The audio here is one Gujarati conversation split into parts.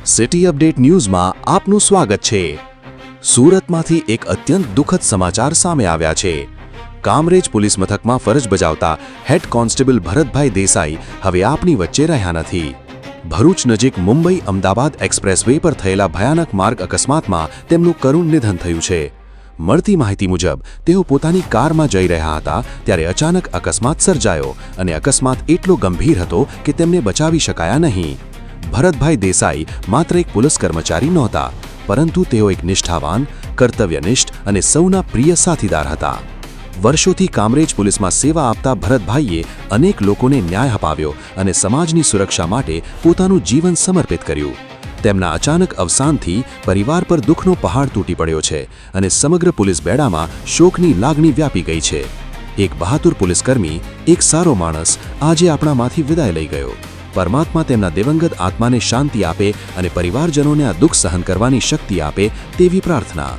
સિટી અપડેટ ન્યૂઝમાં આપનું સ્વાગત છે। સુરતમાંથી એક અત્યંત દુઃખદ સમાચાર સામે આવ્યા છે। કામરેજ પોલીસ મથકમાં ફરજ બજાવતા હેડ કોન્સ્ટેબલ ભરતભાઈ દેસાઈ હવે આપણી વચ્ચે રહ્યા નથી। ભરૂચ નજીક મુંબઈ અમદાવાદ એક્સપ્રેસવે પર થયેલા ભયાનક માર્ગ અકસ્માતમાં તેમનું કરુણ નિધન થયું છે। મળતી માહિતી મુજબ તેઓ પોતાની કારમાં જઈ રહ્યા હતા ત્યારે અચાનક અકસ્માત સર્જાયો અને અકસ્માત એટલો ગંભીર હતો કે તેમને બચાવી શકાયા નહીં। ભરતભાઈ દેસાઈ માત્ર એક પોલીસ કર્મચારી નહોતા, પરંતુ તેઓ એક નિષ્ઠાવાન, કર્તવ્યનિષ્ઠ અને સૌના પ્રિય સાથીદાર હતા। વર્ષોથી કામરેજ પોલીસમાં સેવા આપતા ભરતભાઈએ અનેક લોકોને ન્યાય અપાવ્યો અને સમાજની સુરક્ષા માટે પોતાનું જીવન સમર્પિત કર્યું। તેમના અચાનક અવસાનથી પરિવાર પર દુઃખનો પહાડ તૂટી પડ્યો છે અને સમગ્ર પોલીસ બેડામાં શોકની લાગણી વ્યાપી ગઈ છે। એક બહાદુર પોલીસકર્મી, એક સારો માણસ આજે આપણામાંથી વિદાય લઈ ગયો। પરમાત્મા તેમના દિવંગત આત્માને શાંતિ આપે અને પરિવારજનોને આ દુઃખ સહન કરવાની શક્તિ આપે તેવી પ્રાર્થના।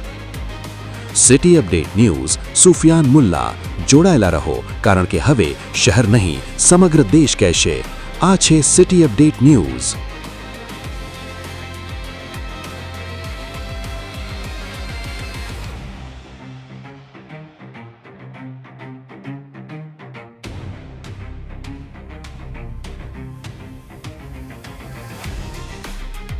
City update news Sufiyan Mulla, જોડાયેલા રહો, કારણ કે હવે શહેર નહીં સમગ્ર દેશ કહેશે, આ છે સિટી અપડેટ ન્યૂઝ।